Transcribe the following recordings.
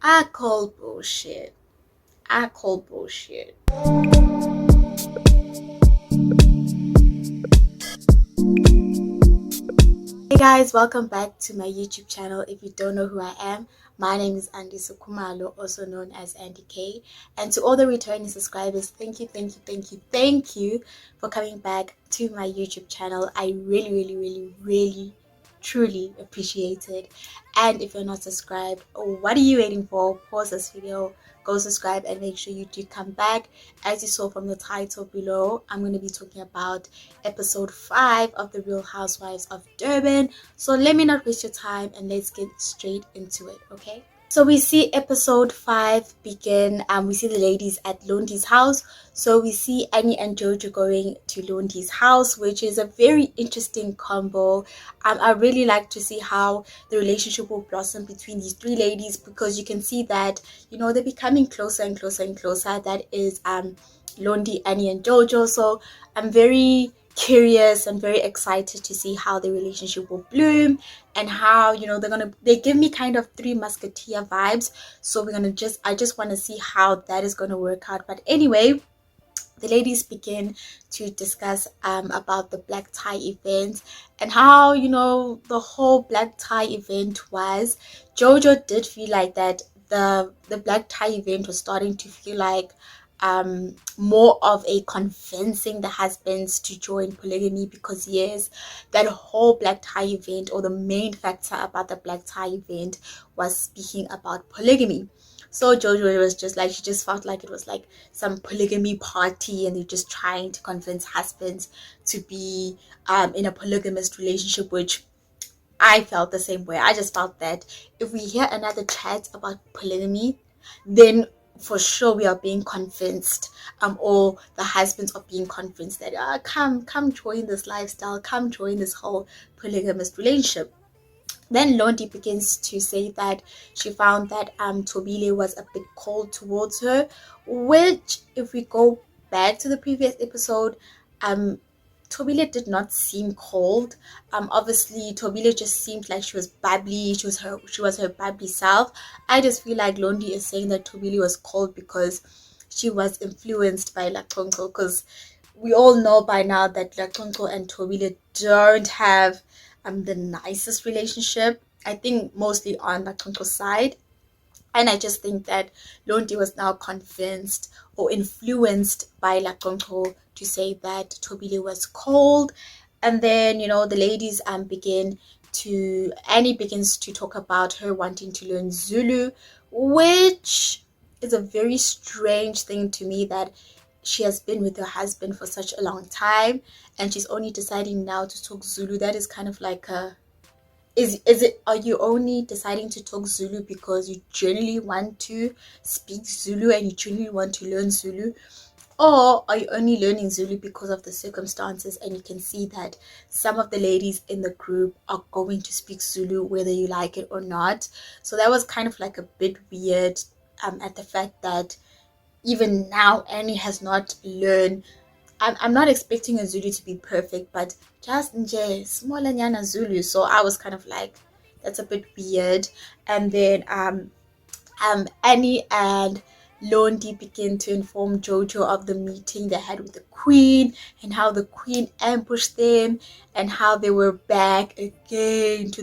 I call bullshit. I call bullshit. Hey guys, welcome back to my YouTube channel. If you don't know who I am, my name is andiswasanelisiwekhumalo, also known as Andy K. And to all the returning subscribers, thank you for coming back to my YouTube channel. I really, truly appreciate it. And if you're not subscribed, what are you waiting for? Pause this video, go subscribe, and make sure you do come back. As you saw from the title below, I'm going to be talking about episode 5 of the Real Housewives of Durban. So let me not waste your time and let's get straight into it, okay? So we see episode 5 begin. We see the ladies at Londi's house. So we see Annie and Jojo going to Londi's house, which is a very interesting combo. I really like to see how the relationship will blossom between these three ladies, because you can see that, you know, they're becoming closer and closer. That is Londi, Annie, and Jojo. So I'm very curious and very excited to see how the relationship will bloom, and how, you know, they give me kind of Three Musketeer vibes. So I just want to see how that is going to work out. But anyway, the ladies begin to discuss about the black tie event and how, you know, the whole black tie event was. Jojo did feel like that the black tie event was starting to feel like more of a convincing the husbands to join polygamy, because yes, that whole black tie event, or the main factor about the black tie event, was speaking about polygamy. So Jojo was just like, she just felt like it was like some polygamy party, and they're just trying to convince husbands to be in a polygamous relationship, which I felt the same way. I just felt that if we hear another chat about polygamy, then for sure we are being convinced, or the husbands are being convinced that come join this lifestyle, come join this whole polygamous relationship. Then Londi begins to say that she found that Thobile was a bit cold towards her, which, if we go back to the previous episode, Thobile did not seem cold. Obviously Thobile just seemed like she was bubbly. She was her bubbly self. I just feel like Londi is saying that Thobile was cold because she was influenced by LaConco, because we all know by now that LaConco and Thobile don't have the nicest relationship. I think mostly on LaConco's side. And I just think that Londi was now convinced or influenced by LaConco to say that Thobile was cold. And then, you know, the ladies Annie begins to talk about her wanting to learn Zulu, which is a very strange thing to me, that she has been with her husband for such a long time and she's only deciding now to talk Zulu. That is kind of like are you only deciding to talk Zulu because you genuinely want to speak Zulu and you genuinely want to learn Zulu? Or are you only learning Zulu because of the circumstances, and you can see that some of the ladies in the group are going to speak Zulu whether you like it or not? So that was kind of like a bit weird, at the fact that even now Annie has not learned. I'm not expecting a Zulu to be perfect, but just nje smolanyana Zulu. So I was kind of like, that's a bit weird. And then Annie and Londi begin to inform Jojo of the meeting they had with the Queen, and how the Queen ambushed them, and how they were back again to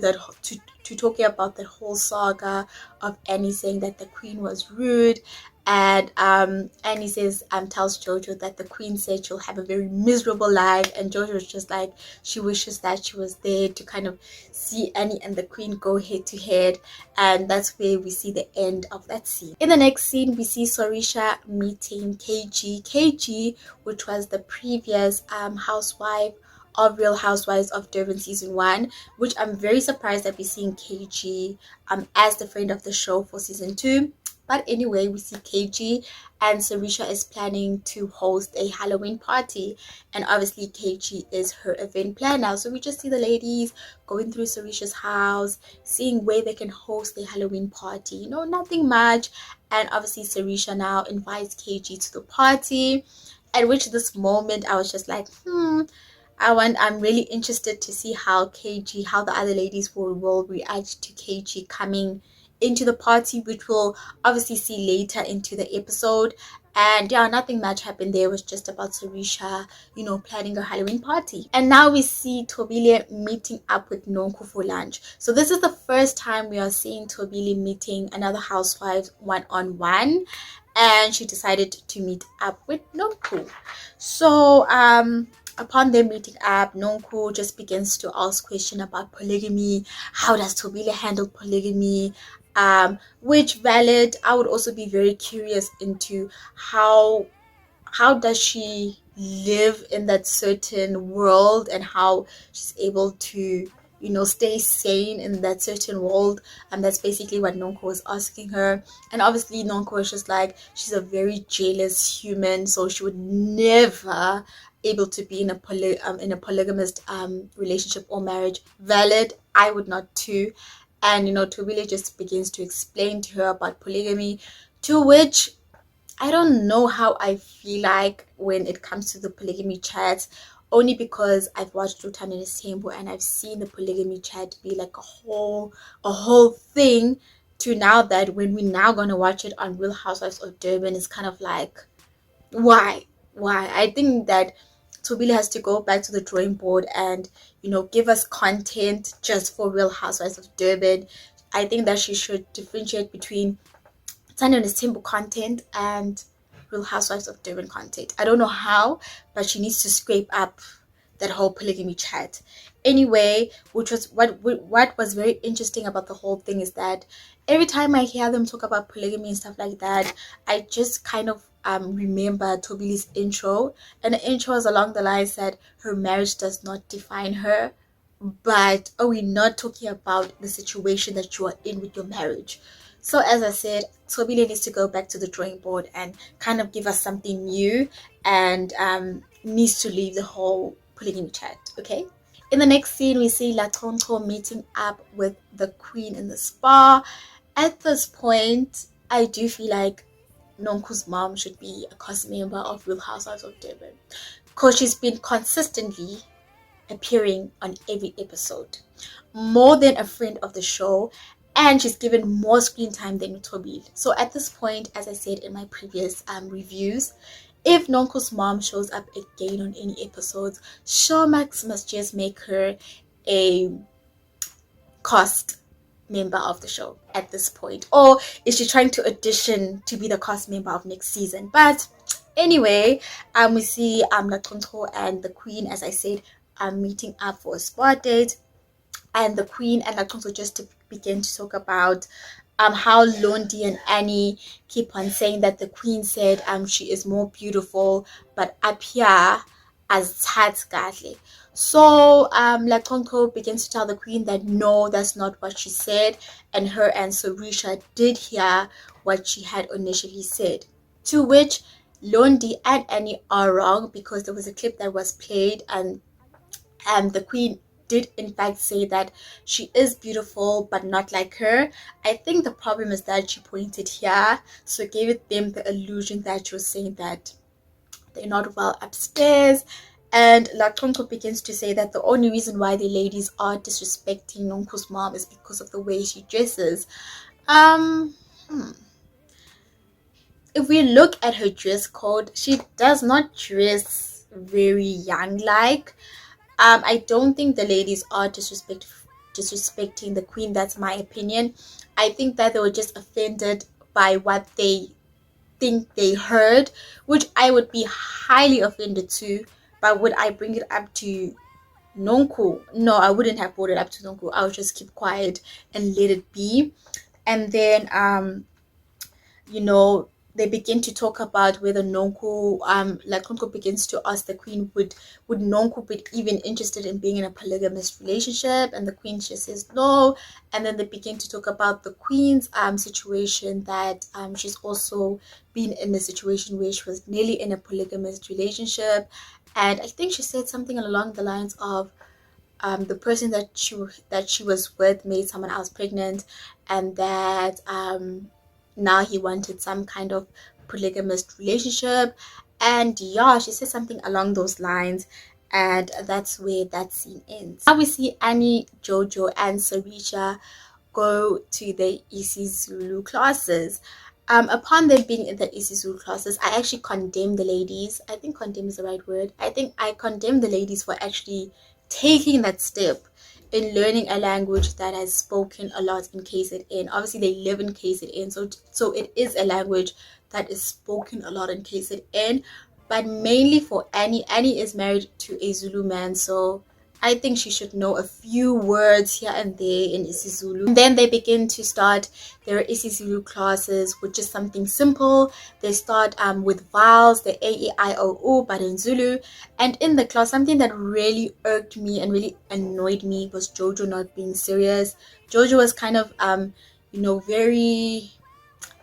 talking about that whole saga of Annie saying that the Queen was rude. And Annie tells Jojo that the Queen said she'll have a very miserable life, and Jojo was just like, she wishes that she was there to kind of see Annie and the Queen go head to head. And that's where we see the end of that scene. In the next scene, we see Sorisha meeting KG, which was the previous housewife of Real Housewives of Durban season 1, which I'm very surprised that we're seeing KG as the friend of the show for season 2. But anyway, we see KG, and Sorisha is planning to host a Halloween party, and obviously KG is her event planner. So we just see the ladies going through Sorisha's house, seeing where they can host a Halloween party. You know, nothing much. And obviously Sorisha now invites KG to the party, at which this moment I was just like, I'm really interested to see how the other ladies will react to KG coming into the party, which we'll obviously see later into the episode. And yeah, nothing much happened there. It was just about Sarisha, planning a Halloween party. And now we see Thobile meeting up with Nonku for lunch. So this is the first time we are seeing Thobile meeting another housewife one-on-one. And she decided to meet up with Nonku. So upon them meeting up, Nonku just begins to ask questions about polygamy. How does Thobile handle polygamy? Which valid, I would also be very curious into how does she live in that certain world, and how she's able to stay sane in that certain world. And that's basically what Nonko was asking her. And obviously Nonko is just like, she's a very jealous human, so she would never able to be in a polygamous relationship or marriage. Valid, I would not too. And Tobile just begins to explain to her about polygamy, to which I don't know how I feel like when it comes to the polygamy chat, only because I've watched Rutan and Tembo and I've seen the polygamy chat be like a whole thing, to now that when we're now gonna watch it on Real Housewives of Durban, it's kind of like, why? I think that Thobile has to go back to the drawing board and give us content just for Real Housewives of Durban. I think that she should differentiate between Tanya and Timbo content and Real Housewives of Durban content. I don't know how, but she needs to scrape up that whole polygamy chat. Anyway, which was what was very interesting about the whole thing is that every time I hear them talk about polygamy and stuff like that, I just kind of remember Tobile's intro, and the intro was along the lines that her marriage does not define her, but are we not talking about the situation that you are in with your marriage? So as I said, Thobile needs to go back to the drawing board and kind of give us something new, and needs to leave the whole polygamy chat, okay? In the next scene, we see LaConco meeting up with the Queen in the spa. At this point, I do feel like Nonku's mom should be a cast member of Real Housewives of Durban, because she's been consistently appearing on every episode, more than a friend of the show, and she's given more screen time than Thobile. So at this point, as I said in my previous reviews, if Nonko's mom shows up again on any episodes, Showmax must just make her a cast member of the show at this point. Or is she trying to audition to be the cast member of next season? But anyway, we see LaConco and the Queen, as I said, meeting up for a spa date. And the Queen and LaConco just begin to talk about how Londi and Annie keep on saying that the Queen said she is more beautiful, but up here as Gadli. So LaConco begins to tell the Queen that no, that's not what she said, and her and Sarisha did hear what she had initially said. To which Londi and Annie are wrong, because there was a clip that was played, and the Queen did in fact say that she is beautiful but not like her. I think the problem is that she pointed here, so it gave them the illusion that she was saying that they're not well upstairs. And LaConco begins to say that the only reason why the ladies are disrespecting Nonku's mom is because of the way she dresses. If we look at her dress code, she does not dress very young like. I don't think the ladies are disrespecting the Queen. That's my opinion. I think that they were just offended by what they think they heard, which I would be highly offended too. But would I bring it up to Nonku? No, I wouldn't have brought it up to Nonku. I would just keep quiet and let it be. And then they begin to talk about whether Nonku, LaConco begins to ask the Queen, would Nonku be even interested in being in a polygamous relationship? And the Queen just says no. And then they begin to talk about the Queen's situation, that she's also been in a situation where she was nearly in a polygamous relationship. And I think she said something along the lines of the person that she was with made someone else pregnant, and that now he wanted some kind of polygamous relationship. And yeah, she said something along those lines, and that's where that scene ends. Now we see Annie, Jojo, and Sarisha go to the isiZulu classes. Upon them being in the isiZulu classes, I actually condemn the ladies. I think condemn is the right word. I think I condemn the ladies for actually taking that step in learning a language that has spoken a lot in KZN. Obviously, they live in KZN, so it is a language that is spoken a lot in KZN. But mainly for Annie. Annie is married to a Zulu man, so I think she should know a few words here and there in isiZulu. And then they begin to start their isiZulu classes, which is something simple. They start with vowels, the A, E, I, O, U, but in Zulu. And in the class, something that really irked me and really annoyed me was Jojo not being serious. Jojo was kind of, very,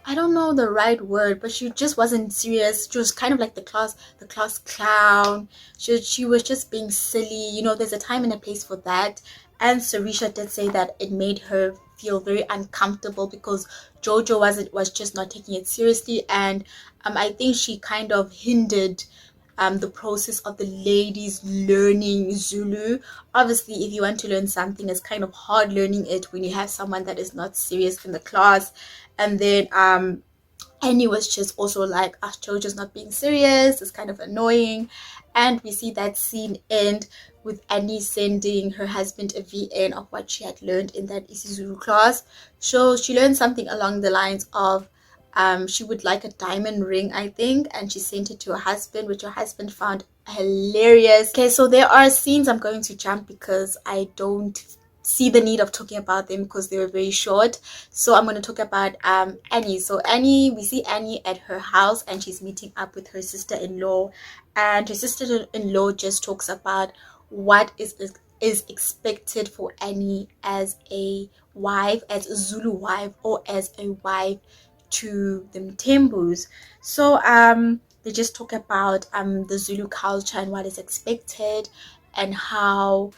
I don't know the right word, but she just wasn't serious. She was kind of like the class clown. She was just being silly. There's a time and a place for that. And Sarisha did say that it made her feel very uncomfortable because Jojo was just not taking it seriously, and I think she kind of hindered the process of the ladies learning Zulu. Obviously, if you want to learn something, it's kind of hard learning it when you have someone that is not serious in the class. And then Annie was just also like, Jojo's not being serious. It's kind of annoying. And we see that scene end with Annie sending her husband a VN of what she had learned in that isiZulu class. So she learned something along the lines of she would like a diamond ring, I think, and she sent it to her husband, which her husband found hilarious. Okay, so there are scenes I'm going to jump because I don't see the need of talking about them because they were very short. So I'm going to talk about Annie. So Annie, we see Annie at her house and she's meeting up with her sister-in-law, and her sister-in-law just talks about what is expected for Annie as a wife, as a Zulu wife, or as a wife to the Mtembus. So they just talk about the Zulu culture and what is expected, and how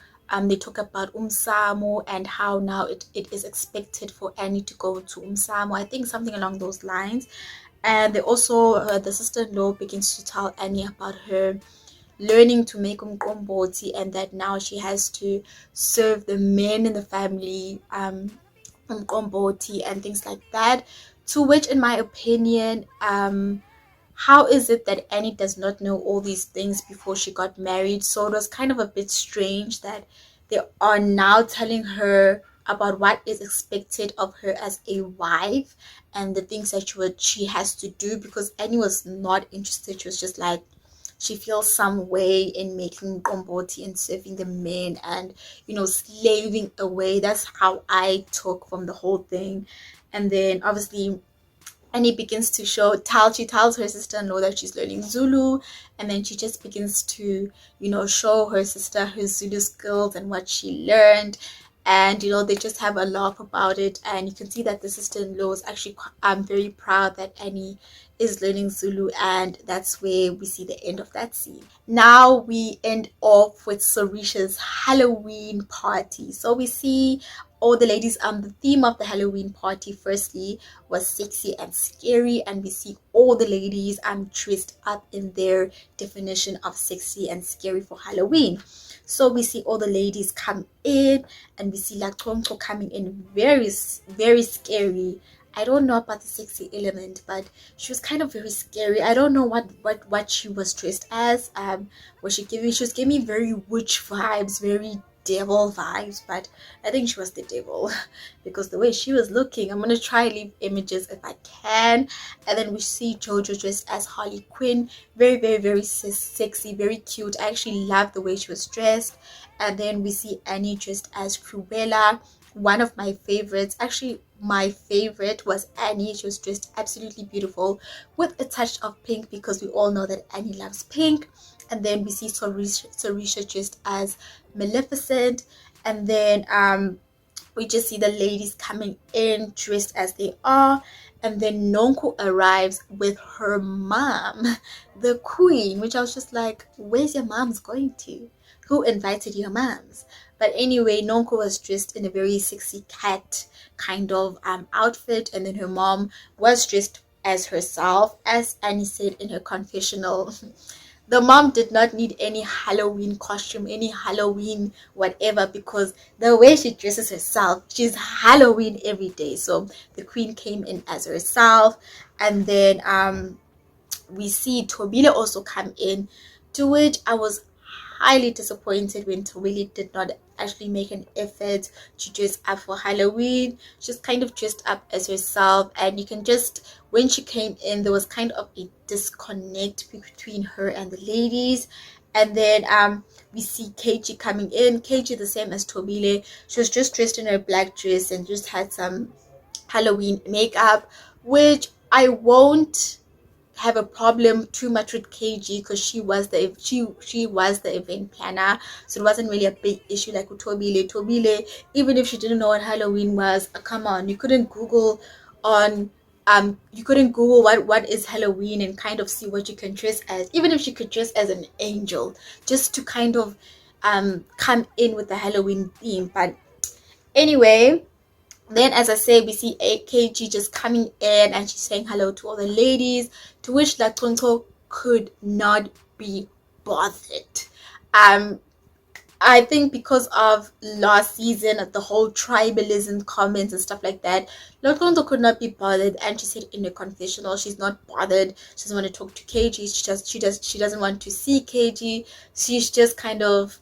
they talk about umsamo and how now it is expected for Annie to go to umsamo. I think something along those lines. And they also the sister-in-law begins to tell Annie about her learning to make umqombothi, and that now she has to serve the men in the family umqombothi and things like that. To which, in my opinion, how is it that Annie does not know all these things before she got married? So it was kind of a bit strange that they are now telling her about what is expected of her as a wife and the things that she has to do, because Annie was not interested. She was just like, she feels some way in making gomboti and serving the men and slaving away. That's how I took from the whole thing. And then obviously Annie begins to she tells her sister-in-law that she's learning Zulu, and then she just begins to show her sister her Zulu skills and what she learned. And they just have a laugh about it, and you can see that the sister-in-law is actually very proud that Annie is learning Zulu, and that's where we see the end of that scene. Now we end off with Sarisha's Halloween party. So we see all the ladies. The theme of the Halloween party firstly was sexy and scary, and we see all the ladies dressed up in their definition of sexy and scary for Halloween. So we see all the ladies come in, and we see LaConco coming in very, very scary. I don't know about the sexy element, but she was kind of very scary. I don't know what she was dressed as. She was giving me very witch vibes, very devil vibes, but I think she was the devil because the way she was looking. I'm gonna try to leave images if I can. And then we see Jojo dressed as Harley Quinn, very, very, very sexy, very cute. I actually love the way she was dressed. And then we see Annie dressed as Cruella, one of my favorites. Actually, my favorite was Annie. She was dressed absolutely beautiful with a touch of pink, because we all know that Annie loves pink. And then we see Sarisha dressed as Maleficent. And then we just see the ladies coming in dressed as they are. And then Nonko arrives with her mom, the queen, which I was just like, where's your mom's going to? Who invited your moms? But anyway, Nonko was dressed in a very sexy cat kind of outfit, and then her mom was dressed as herself, as Annie said in her confessional. The mom did not need any Halloween costume, any Halloween whatever, because the way she dresses herself, she's Halloween every day. So the queen came in as herself, and then we see Thobile also come in, to which I was highly disappointed when Thobile did not actually make an effort to dress up for Halloween. She's kind of dressed up as herself, and you can just, when she came in, there was kind of a disconnect between her and the ladies. And then we see KG coming in. KG the same as Thobile. She was just dressed in her black dress and just had some Halloween makeup, which I won't have a problem too much with KG, because she was the event planner, so it wasn't really a big issue like with Thobile. Even if she didn't know what Halloween was, come on, you couldn't Google on you couldn't Google what is Halloween and kind of see what you can dress as, even if she could dress as an angel, just to kind of come in with the Halloween theme. But anyway, then, as I say, we see AKG just coming in and she's saying hello to all the ladies, to which LaConco could not be bothered. I think because of last season, the whole tribalism comments and stuff like that, LaConco could not be bothered, and she said in the confessional she's not bothered. She doesn't want to talk to KG. She doesn't want to see KG. She's just kind of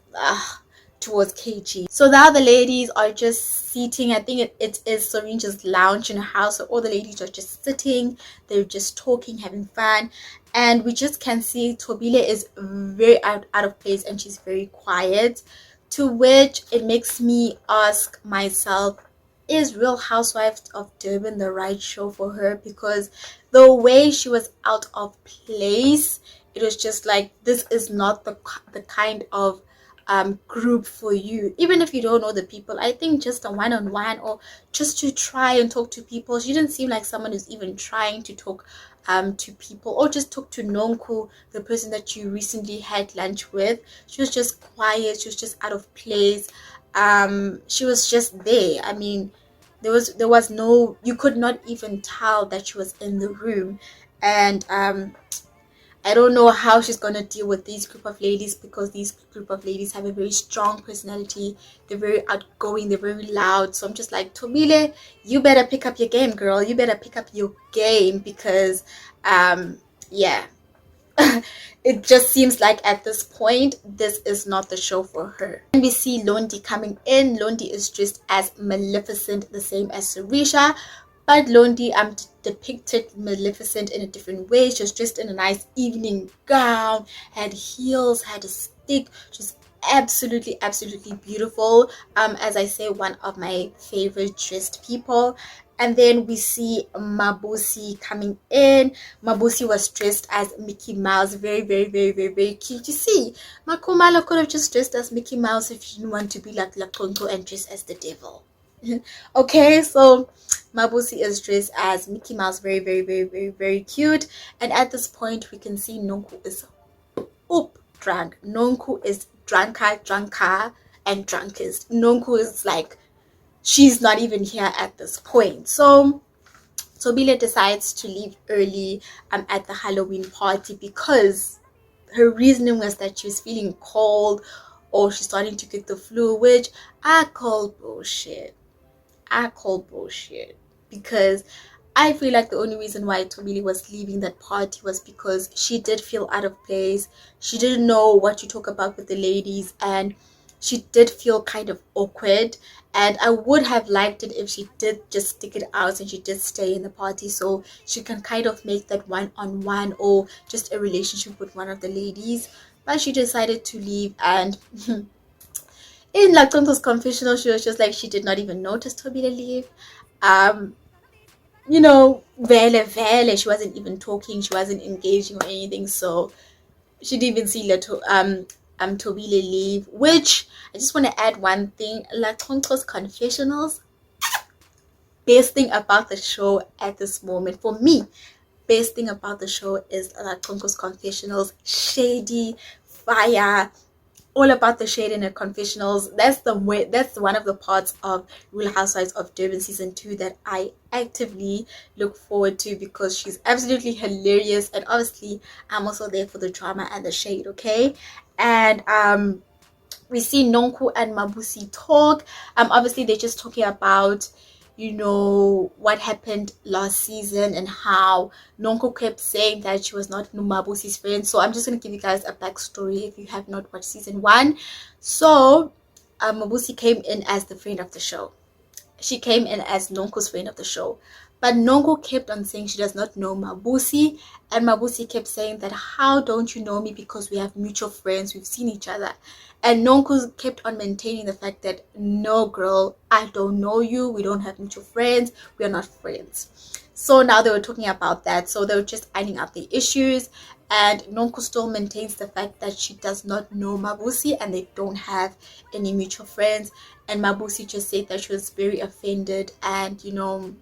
towards KG. So now the ladies are just seating. I think it is Syringe's lounge in a house. So all the ladies are just sitting. They're just talking, having fun. And we just can see Thobile is very out of place and she's very quiet. To which it makes me ask myself, is Real Housewives of Durban the right show for her? Because the way she was out of place, it was just like, this is not the kind of group for you. Even if you don't know the people, I think just a one-on-one, or just to try and talk to people. She didn't seem like someone who's even trying to talk to people, or just talk to Nonku, the person that you recently had lunch with. She was just quiet. She was just out of place. She was just there. I mean, there was no, you could not even tell that she was in the room. And I don't know how she's going to deal with these group of ladies, because these group of ladies have a very strong personality. They're very outgoing. They're very loud. So I'm just like, Thobile, you better pick up your game, girl. You better pick up your game, because, yeah. It just seems like at this point, this is not the show for her. And we see Londi coming in. Londi is dressed as Maleficent, the same as Sarisha. But Londi depicted Maleficent in a different way. She was dressed in a nice evening gown, had heels, had a stick. She was absolutely beautiful. As I say, one of my favorite dressed people. And then we see Mabusi coming in. Mabusi was dressed as Mickey Mouse. Very cute. You see, Makhumalo could have just dressed as Mickey Mouse if you didn't want to be like LaConco and dress as the devil. Okay, so Mabusi is dressed as Mickey Mouse. Very cute. And at this point, we can see Nonku is drunk. Nonku is drunker, and drunkest. Nonku is like, she's not even here at this point. So Thobile decides to leave early at the Halloween party, because her reasoning was that she was feeling cold, or she's starting to get the flu, which I call bullshit. Because I feel like the only reason why Thobile was leaving that party was because she did feel out of place. She didn't know what to talk about with the ladies, and she did feel kind of awkward. And I would have liked it if she did just stick it out and she did stay in the party, so she can kind of make that one-on-one or just a relationship with one of the ladies. But she decided to leave, and in LaConco's confessional, she was just like, she did not even notice Thobile leave. You know, vele, she wasn't even talking, she wasn't engaging or anything, so she didn't even see Thobile leave. Which, I just want to add one thing, LaConco's confessionals, best thing about the show at this moment, for me, best thing about the show is LaConco's confessionals. Shady, fire, all about the shade in her confessionals. That's one of the parts of Real Housewives of Durban season 2 that I actively look forward to, because she's absolutely hilarious, and obviously I'm also there for the drama and the shade. Okay. And we see Nonku and Mabusi talk. Obviously they're just talking about, you know, what happened last season and how Nonku kept saying that she was not Mabusi's friend. So I'm just going to give you guys a backstory if you have not watched season 1. So Mabusi came in as the friend of the show. She came in as Nonku's friend of the show. But Nonku kept on saying she does not know Mabusi. And Mabusi kept saying that, how don't you know me? Because we have mutual friends. We've seen each other. And Nonku kept on maintaining the fact that, no, girl, I don't know you. We don't have mutual friends. We are not friends. So now they were talking about that. So they were just ironing out the issues. And Nonku still maintains the fact that she does not know Mabusi and they don't have any mutual friends. And Mabusi just said that she was very offended, and, you know,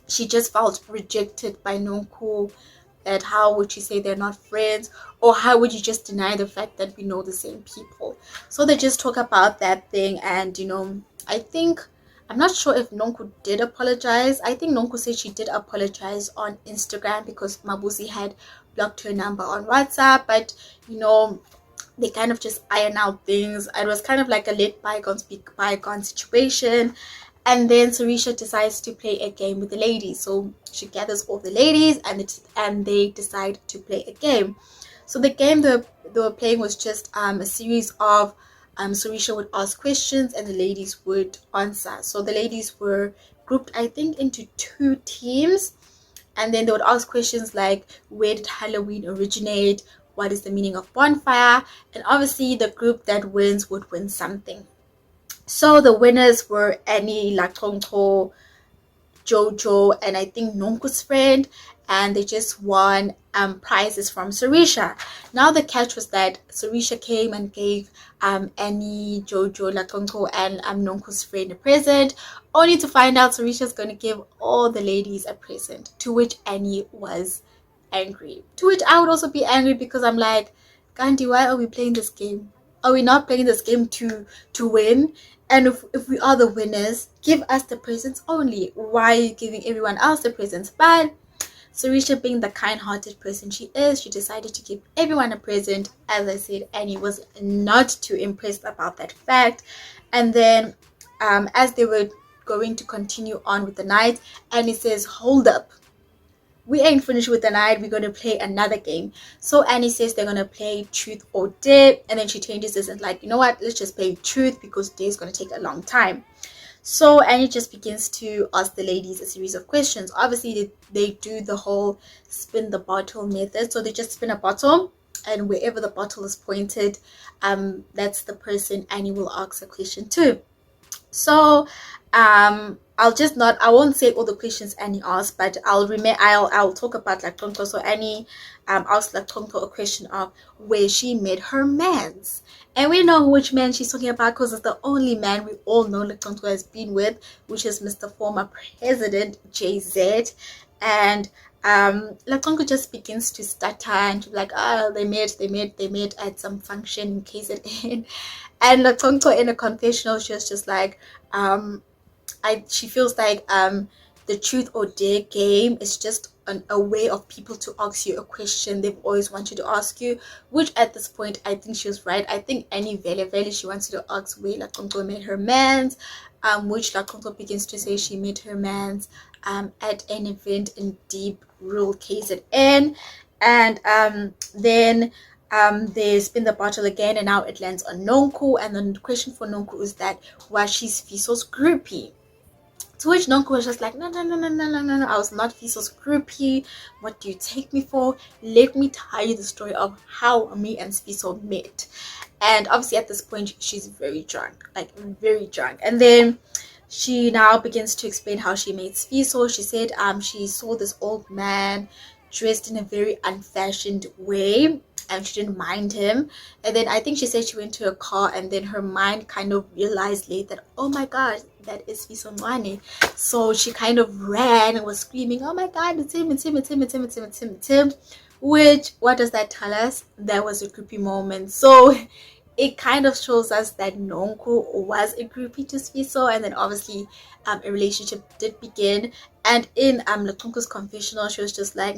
she just felt rejected by Nonku. That how would you say they're not friends, or how would you just deny the fact that we know the same people? So they just talk about that thing. And, you know, I'm not sure if Nonku did apologize. I think Nonku said she did apologize on Instagram because Mabusi had blocked her number on WhatsApp. But, you know, they kind of just iron out things. It was kind of like a let bygones be bygone situation. And then Sarisha decides to play a game with the ladies. So she gathers all the ladies and they decide to play a game. So the game they were playing was just a series of Sarisha would ask questions and the ladies would answer. So the ladies were grouped, I think, into 2 teams. And then they would ask questions like, where did Halloween originate? What is the meaning of bonfire? And obviously the group that wins would win something. So the winners were Annie, LaConco, Jojo, and I think Nonku's friend, and they just won prizes from Sarisha. Now the catch was that Sarisha came and gave Annie, Jojo, LaConco, and Nonku's friend a present, only to find out Sarisha's going to give all the ladies a present, to which Annie was angry. To which I would also be angry, because I'm like, Gandhi, why are we playing this game? Are we not playing this game to win? And if we are the winners, give us the presents only. Why are you giving everyone else the presents? But Sarisha, being the kind-hearted person she is, she decided to give everyone a present. As I said, Annie was not too impressed about that fact. And then as they were going to continue on with the night, Annie says, hold up. We ain't finished with the night. We're going to play another game. So Annie says they're going to play truth or dare. And then she changes this and like, you know what? Let's just play truth, because dare is going to take a long time. So Annie just begins to ask the ladies a series of questions. Obviously, they do the whole spin the bottle method. So they just spin a bottle, and wherever the bottle is pointed, that's the person Annie will ask a question to. So I won't say all the questions Annie asked, but I'll talk about LaConco. So Annie asked LaConco a question of where she met her mans. And we know which man she's talking about, because it's the only man we all know LaConco has been with, which is Mr. Former President JZ. And LaConco just begins to stutter and to be like, oh, they met at some function in KZN. And LaConco in a confessional, she was just like, she feels like the truth or dare game is just a way of people to ask you a question they've always wanted to ask you, which at this point I think she was right. I think Annie Vele she wants to ask where LaConco met her mans, which LaConco begins to say she met her mans at an event in deep rural KZN. And then they spin the bottle again, and now it lands on Nonku. And then the question for Nonku is that, was she Fiso's groupie? To which Nonku was just like, no, I was not Fiso's groupie. What do you take me for? Let me tell you the story of how me and Fiso met. And obviously at this point she's very drunk, like very drunk. And then she now begins to explain how she met Fiso. She said she saw this old man dressed in a very unfashioned way, and she didn't mind him. And then I think she said she went to a car, and then her mind kind of realized late that, oh my god, that is Fiso Ncwane. So she kind of ran and was screaming, oh my god, it's him. Which, what does that tell us? That was a creepy moment. So it kind of shows us that Nonku was a groupie to Sfiso, and then obviously a relationship did begin. And in LaConco's confessional, she was just like,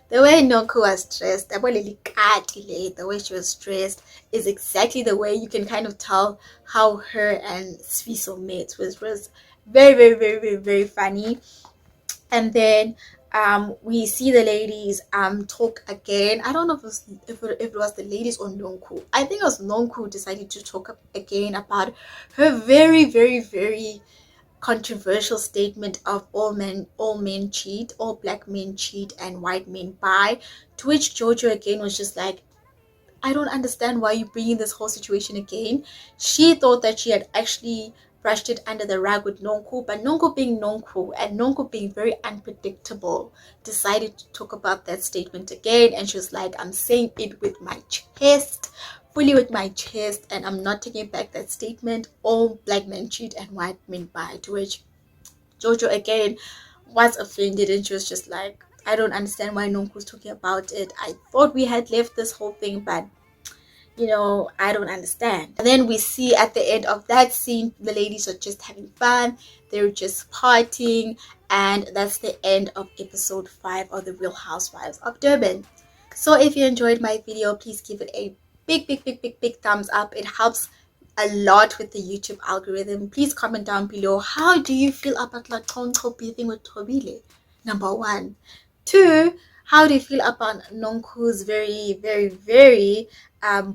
the way Nonku was dressed, the way she was dressed is exactly the way you can kind of tell how her and Sfiso met, which was very, very, very, very, very funny. And then we see the ladies talk again. I don't know if it was the ladies or Nonku. I think it was Nonku who decided to talk again about her very, very, very controversial statement of all men cheat, all black men cheat, and white men buy. To which Jojo again was just like, I don't understand why you're bringing this whole situation again. She thought that she had actually brushed it under the rug with Nonku, but Nonku being Nonku and Nonku being very unpredictable, decided to talk about that statement again. And she was like, I'm saying it with my chest, fully with my chest, and I'm not taking back that statement. All black men cheat and white men buy. To which Jojo again was offended, and she was just like, I don't understand why Nonku's talking about it. I thought we had left this whole thing, but I don't understand. And then we see at the end of that scene, the ladies are just having fun. They're just partying. And that's the end of episode 5 of The Real Housewives of Durban. So if you enjoyed my video, please give it a big, big, big, big, big thumbs up. It helps a lot with the YouTube algorithm. Please comment down below. How do you feel about LaConco beefing with Thobile? Number 1. 2. How do you feel about Nonku's very, very, very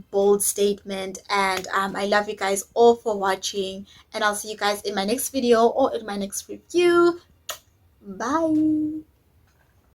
bold statement? And I love you guys all for watching, and I'll see you guys in my next video or in my next review. Bye.